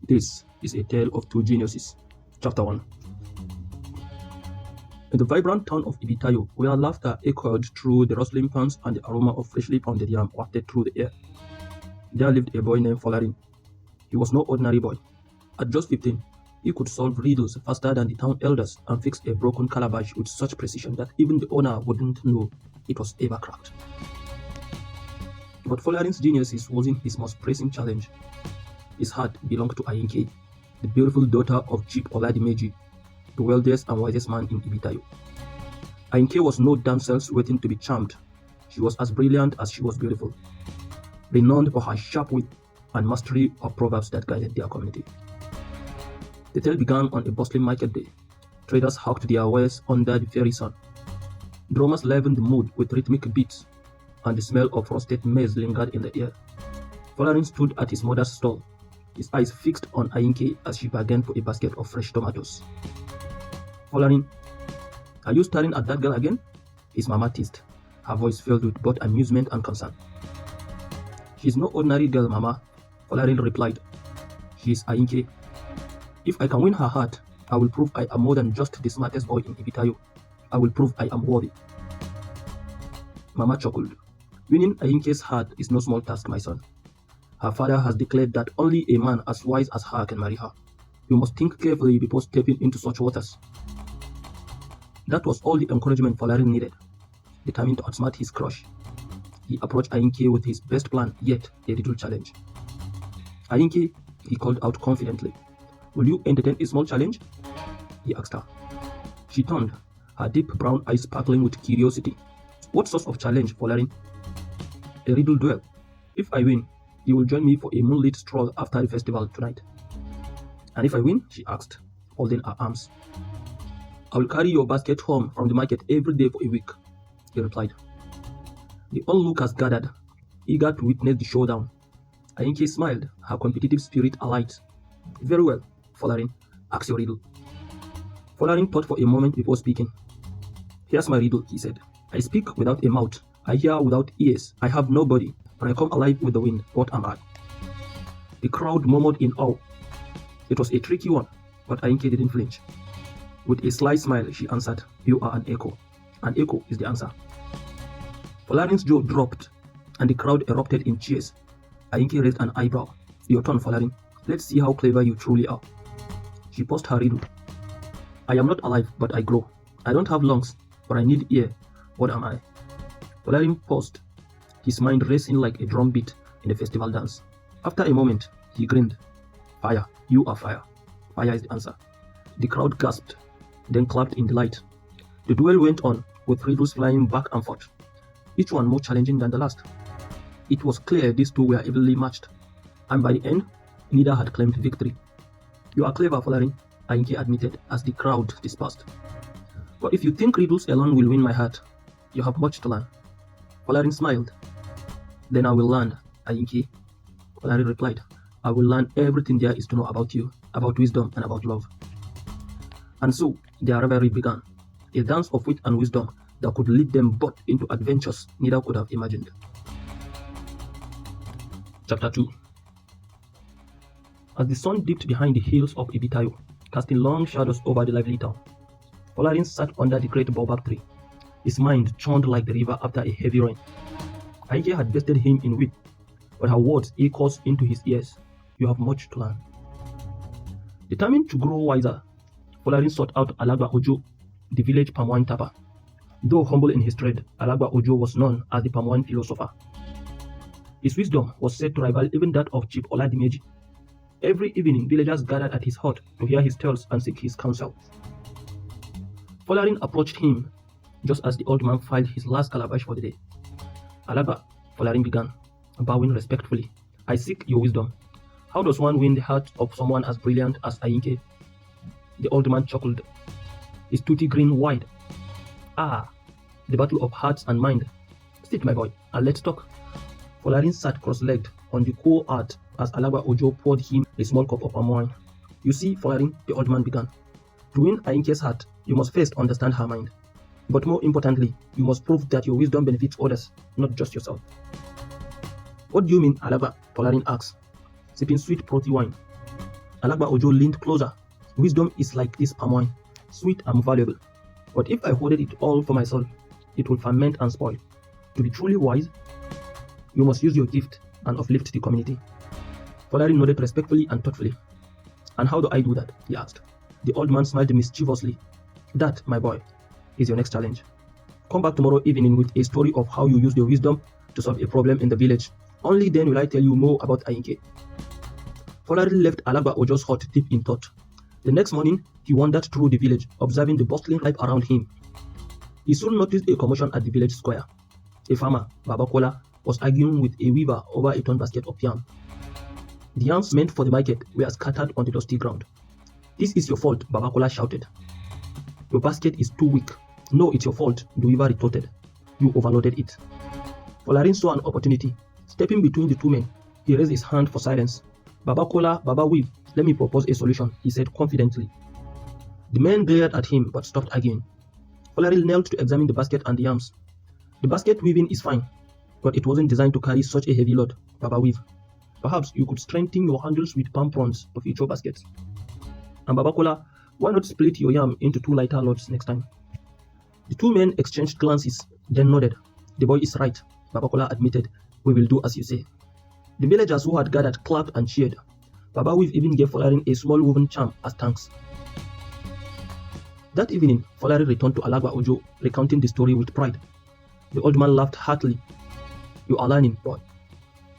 This is a tale of two geniuses. Chapter 1. In the vibrant town of Ibitayo, where laughter echoed through the rustling pans and the aroma of freshly pounded yam wafted through the air, there lived a boy named Folarin. He was no ordinary boy. At just 15, he could solve riddles faster than the town elders and fix a broken calabash with such precision that even the owner wouldn't know it was ever cracked. But Folarin's genius wasn't his most pressing challenge. His heart belonged to Ayinke, the beautiful daughter of Chief Oladimeji, the wealthiest and wisest man in Ibitayo. Ayinke was no damsel waiting to be charmed. She was as brilliant as she was beautiful, renowned for her sharp wit and mastery of proverbs that guided their community. The tale began on a bustling market day. Traders hawked their wares under the fiery sun. Drummers livened the mood with rhythmic beats, and the smell of roasted maize lingered in the air. Folarin stood at his mother's stall, his eyes fixed on Ayinke as she bargained for a basket of fresh tomatoes. Folarin, are you staring at that girl again? His mama teased, her voice filled with both amusement and concern. She's no ordinary girl, Mama, Folarin replied. She is Ayinke. If I can win her heart, I will prove I am more than just the smartest boy in Ibitayo. I will prove I am worthy. Mama chuckled. Winning Ayinke's heart is no small task, my son. Her father has declared that only a man as wise as her can marry her. You must think carefully before stepping into such waters. That was all the encouragement Folarin needed. Determined to outsmart his crush, he approached Ayinke with his best plan yet a riddle challenge. Ayinke, he called out confidently. Will you entertain a small challenge? He asked her. She turned, her deep brown eyes sparkling with curiosity. What sort of challenge, Folarin? A riddle duel. If I win, you will join me for a moonlit stroll after the festival tonight. And if I win, she asked, holding her arms. I will carry your basket home from the market every day for a week, he replied. The onlookers gathered, eager to witness the showdown. Ayinke smiled, her competitive spirit alight. Very well, Folarin, ask your riddle. Folarin thought for a moment before speaking. Here's my riddle, he said. I speak without a mouth, I hear without ears, I have no body, but I come alive with the wind. What am I? The crowd murmured in awe. It was a tricky one, but Ayinke didn't flinch. With a sly smile, she answered, You are an echo. An echo is the answer. Folarin's jaw dropped, and the crowd erupted in cheers. Ayinke raised an eyebrow. Your turn, Folarin. Let's see how clever you truly are. She paused her riddle. I am not alive, but I grow. I don't have lungs, but I need air. What am I? Folarin paused, his mind racing like a drum beat in a festival dance. After a moment, he grinned. Fire. You are fire. Fire is the answer. The crowd gasped, then clapped in delight. The duel went on, with riddles flying back and forth, each one more challenging than the last. It was clear these two were evenly matched, and by the end, neither had claimed victory. You are clever, Folarin, Ayinke admitted as the crowd dispersed. But if you think riddles alone will win my heart, you have much to learn. Folarin smiled. Then I will learn, Ayinke. Folarin replied. I will learn everything there is to know about you, about wisdom and about love. And so, their rivalry began, a dance of wit and wisdom that could lead them both into adventures neither could have imagined. Chapter 2. As the sun dipped behind the hills of Ibitayo, casting long shadows over the lively town, Folarin sat under the great baobab tree, his mind churned like the river after a heavy rain. Ayinke had bested him in wit, but her words echoed into his ears. You have much to learn. Determined to grow wiser, Folarin sought out Alagba Ojo, the village palm wine tapper. Though humble in his trade, Alagba Ojo was known as the palm wine philosopher. His wisdom was said to rival even that of Chief Oladimeji. Every evening, villagers gathered at his hut to hear his tales and seek his counsel. Folarin approached him just as the old man filed his last calabash for the day. Alagba, Folarin began, bowing respectfully. I seek your wisdom. How does one win the heart of someone as brilliant as Ayinke? The old man chuckled, his toothy grin wide. Ah, the battle of hearts and mind. Sit, my boy, and let's talk. Folarin sat cross-legged on the cool earth as Alagba Ojo poured him a small cup of palm wine. You see, Folarin, the old man began. To win Ayinke's heart, you must first understand her mind. But more importantly, you must prove that your wisdom benefits others, not just yourself. What do you mean, Alagba? Folarin asked, sipping sweet, frothy wine. Alagba Ojo leaned closer. Wisdom is like this palm wine, sweet and valuable. But if I hoarded it all for myself, it will ferment and spoil. To be truly wise, you must use your gift and uplift the community. Folarin nodded respectfully and thoughtfully. And how do I do that? He asked. The old man smiled mischievously. That, my boy, is your next challenge. Come back tomorrow evening with a story of how you used your wisdom to solve a problem in the village. Only then will I tell you more about Ayinke. Folarin left Alagba Ojo's hut deep in thought. The next morning, he wandered through the village, observing the bustling life around him. He soon noticed a commotion at the village square. A farmer, Baba Kola, was arguing with a weaver over a torn basket of yam. The yams meant for the market were scattered on the dusty ground. This is your fault, Baba Kola shouted. Your basket is too weak. No, it's your fault, the weaver retorted. You overloaded it. Folarin saw an opportunity. Stepping between the two men, he raised his hand for silence. Baba Kola, Baba Weave, let me propose a solution, he said confidently. The men glared at him but stopped arguing. Folarin knelt to examine the basket and the yams. The basket weaving is fine, but it wasn't designed to carry such a heavy load, Baba Weave. Perhaps you could strengthen your handles with palm fronds for future baskets. And Baba Kola, why not split your yam into 2 lighter loads next time? The two men exchanged glances, then nodded. The boy is right, Baba Kola admitted. We will do as you say. The villagers who had gathered clapped and cheered. Baba Weave even gave Folarin a small woven charm as thanks. That evening, Folarin returned to Alagba Ojo, recounting the story with pride. The old man laughed heartily. You are learning, boy.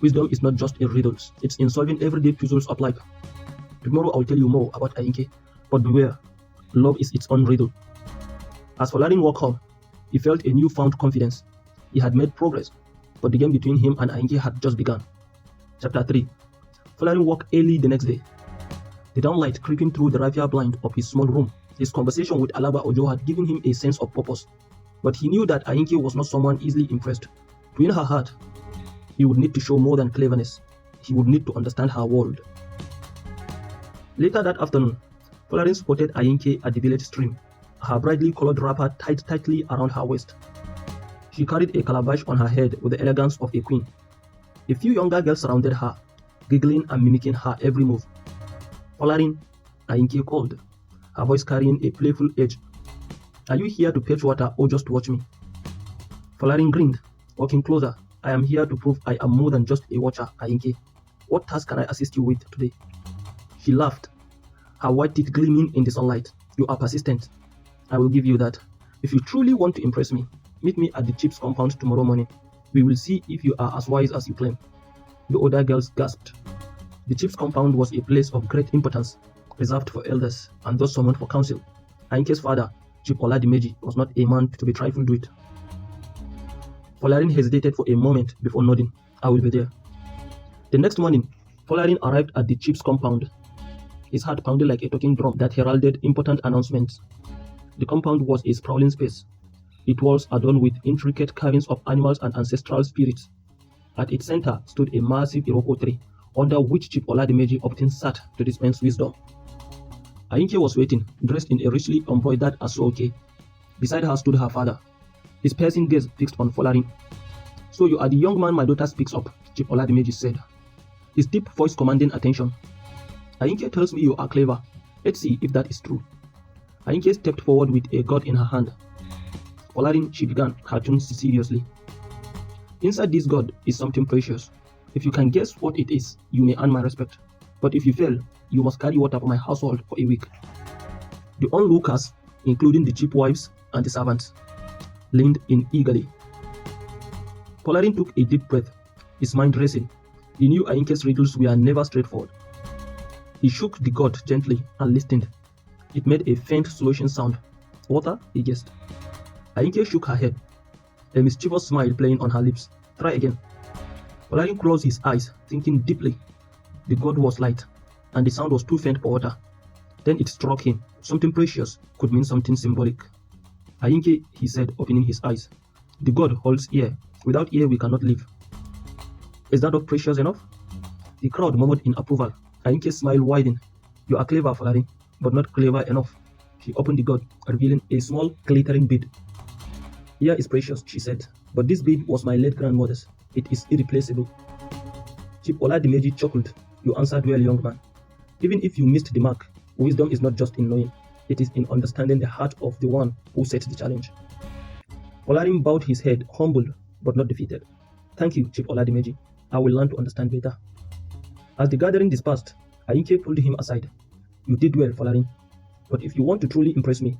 Wisdom is not just in riddles, it's in solving everyday puzzles of life. Tomorrow I will tell you more about Ayinke, but beware, love is its own riddle. As Folarin walked home, he felt a newfound confidence. He had made progress, but the game between him and Ayinke had just begun. Chapter 3. Folarin woke early the next day. The downlight creeping through the raffia blind of his small room. His conversation with Alagba Ojo had given him a sense of purpose, but he knew that Ayinke was not someone easily impressed. To win her heart, he would need to show more than cleverness. He would need to understand her world. Later that afternoon, Folarin spotted Ayinke at the village stream, her brightly colored wrapper tied tightly around her waist. She carried a calabash on her head with the elegance of a queen. A few younger girls surrounded her, giggling and mimicking her every move. Folarin, Ayinke called, her voice carrying a playful edge. Are you here to fetch water or just watch me? Folarin grinned, walking closer. I am here to prove I am more than just a watcher, Ayinke. What task can I assist you with today? She laughed, her white teeth gleaming in the sunlight. You are persistent. I will give you that. If you truly want to impress me, meet me at the chief's compound tomorrow morning. We will see if you are as wise as you claim. The other girls gasped. The chief's compound was a place of great importance, reserved for elders and those summoned for council. Ayinke's father, Chief Oladimeji, was not a man to be trifled with. Folarin hesitated for a moment before nodding. I will be there. The next morning, Folarin arrived at the chief's compound. His heart pounded like a talking drum that heralded important announcements. The compound was a sprawling space, its walls adorned with intricate carvings of animals and ancestral spirits. At its center stood a massive Iroko tree, under which Chief Oladimeji often sat to dispense wisdom. Ayinke was waiting, dressed in a richly embroidered asoke. Beside her stood her father, his piercing gaze fixed on Folarin. So you are the young man my daughter speaks of, Chief Oladimeji said, his deep voice commanding attention. Ayinke tells me you are clever. Let's see if that is true. Ayinke stepped forward with a gourd in her hand. Folarin, she began, her tone seriously. Inside this gourd is something precious. If you can guess what it is, you may earn my respect. But if you fail, you must carry water for my household for a week. The onlookers, including the chief wives and the servants, leaned in eagerly. Folarin took a deep breath, his mind racing. He knew Ayinke's riddles were never straightforward. He shook the gourd gently and listened. It made a faint sloshing sound. Water? He guessed. Ayinke shook her head, a mischievous smile playing on her lips. Try again. Folarin closed his eyes, thinking deeply. The gourd was light, and the sound was too faint for water. Then it struck him. Something precious could mean something symbolic. Ayinke, he said, opening his eyes. The gourd holds air. Without air, we cannot live. Is that not precious enough? The crowd murmured in approval. Ayinke's smile widened. You are clever, Folarin, but not clever enough. She opened the gourd, revealing a small, glittering bead. Air is precious, she said, but this bead was my late grandmother's. It is irreplaceable. Chief Oladimeji chuckled. You answered well, young man. Even if you missed the mark, wisdom is not just in knowing, it is in understanding the heart of the one who set the challenge. Folarin bowed his head, humbled but not defeated. Thank you, Chief Oladimeji. I will learn to understand better. As the gathering dispersed, Ayinke pulled him aside. You did well, Folarin. But if you want to truly impress me,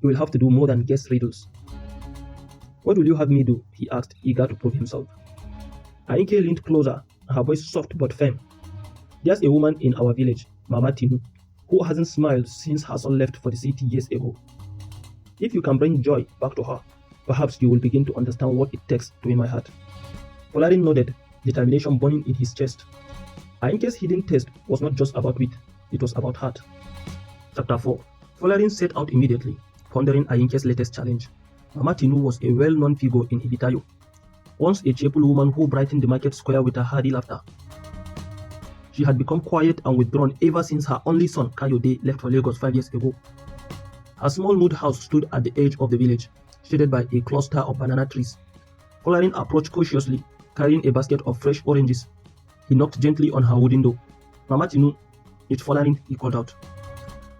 you will have to do more than guess riddles. What will you have me do? He asked, eager to prove himself. Ayinke leaned closer, her voice soft but firm. There's a woman in our village, Mama Tinu, who hasn't smiled since her son left for the city years ago. If you can bring joy back to her, perhaps you will begin to understand what it takes to win my heart. Folarin nodded, determination burning in his chest. Ayinke's hidden taste was not just about wit, it was about heart. Chapter 4. Folarin set out immediately, pondering Ayinke's latest challenge. Mama Tinu was a well-known figure in Ibitayo, once a cheerful woman who brightened the market square with her hearty laughter. She had become quiet and withdrawn ever since her only son, Kayode, left for Lagos 5 years ago. Her small mud house stood at the edge of the village, shaded by a cluster of banana trees. Folarin approached cautiously, carrying a basket of fresh oranges. He knocked gently on her wooden door. Mama Tinu, it's Folarin, he called out.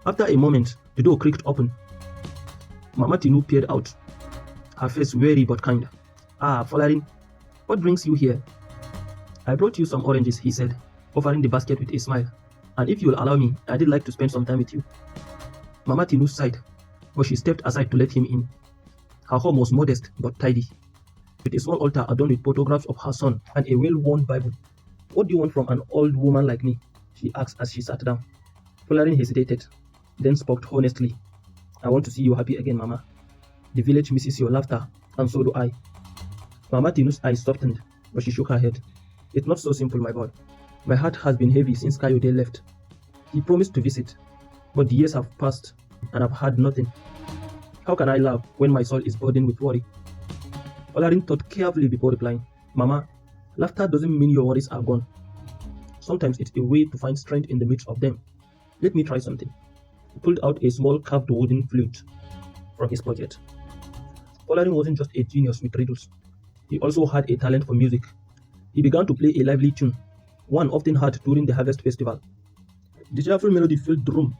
After a moment, the door creaked open. Mama Tinu peered out, her face wary but kind. Ah, Folarin, what brings you here? I brought you some oranges, he said, offering the basket with a smile. And if you'll allow me, I'd like to spend some time with you. Mama Tinu sighed, but she stepped aside to let him in. Her home was modest but tidy, with a small altar adorned with photographs of her son and a well-worn Bible. What do you want from an old woman like me? She asked as she sat down. Folarin hesitated, then spoke honestly. I want to see you happy again, Mama. The village misses your laughter, and so do I. Mama Tinu's eyes softened, but she shook her head. It's not so simple, my boy. My heart has been heavy since Kayode left. He promised to visit, but the years have passed, and I've had nothing. How can I laugh when my soul is burdened with worry? Folarin thought carefully before replying. Mama, laughter doesn't mean your worries are gone. Sometimes it's a way to find strength in the midst of them. Let me try something. He pulled out a small carved wooden flute from his pocket. Folarin wasn't just a genius with riddles. He also had a talent for music. He began to play a lively tune, one often heard during the harvest festival. The cheerful melody filled the room,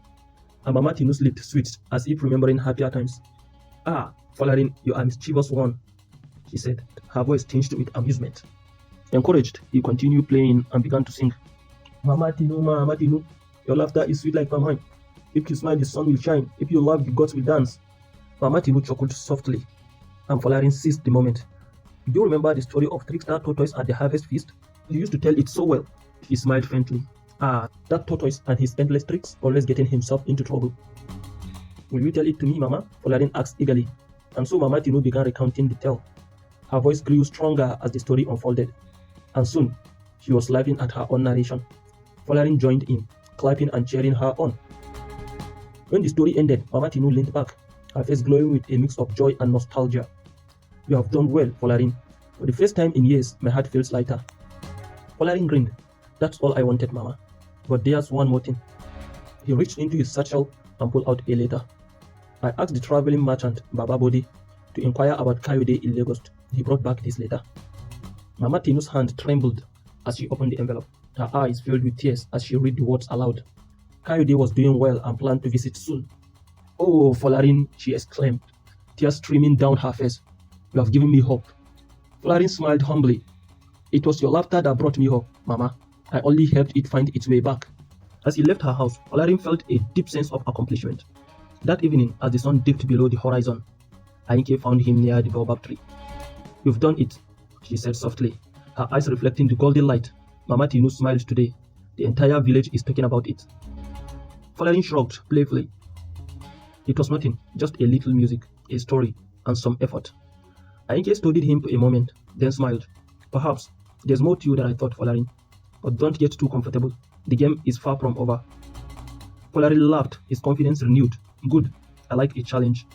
and Mama Tinu's lips twitched as if remembering happier times. Ah, Folarin, you are a mischievous one, she said, her voice tinged with amusement. Encouraged, he continued playing and began to sing. Mama Tinu, your laughter is sweet like palm wine. If you smile, the sun will shine. If you laugh, the gods will dance. Mama Tinu chuckled softly, and Folarin seized the moment. Do you remember the story of trickster tortoise at the harvest feast? You used to tell it so well. He smiled faintly. Ah, that tortoise and his endless tricks, always getting himself into trouble. Will you tell it to me, Mama? Folarin asked eagerly. And so Mama Tinu began recounting the tale. Her voice grew stronger as the story unfolded, and soon she was laughing at her own narration. Folarin joined in, clapping and cheering her on. When the story ended, Mama Tinu leaned back, her face glowing with a mix of joy and nostalgia. You have done well, Folarin. For the first time in years, my heart feels lighter. Folarin grinned. That's all I wanted, Mama. But there's one more thing. He reached into his satchel and pulled out a letter. I asked the traveling merchant, Baba Bodi, to inquire about Kayode in Lagos. He brought back this letter. Mama Tinu's hand trembled as she opened the envelope. Her eyes filled with tears as she read the words aloud. Kayode was doing well and planned to visit soon. Oh, Folarin, she exclaimed, tears streaming down her face. You have given me hope. Folarin smiled humbly. It was your laughter that brought me hope, Mama. I only helped it find its way back. As he left her house, Folarin felt a deep sense of accomplishment. That evening, as the sun dipped below the horizon, Ayinke found him near the baobab tree. You've done it, she said softly, her eyes reflecting the golden light. Mama Tinu smiled today. The entire village is talking about it. Folarin shrugged playfully. It was nothing, just a little music, a story, and some effort. Ayinke studied him for a moment, then smiled. Perhaps there's more to you than I thought, Folarin. But don't get too comfortable. The game is far from over. Folarin laughed, his confidence renewed. Good, I like a challenge.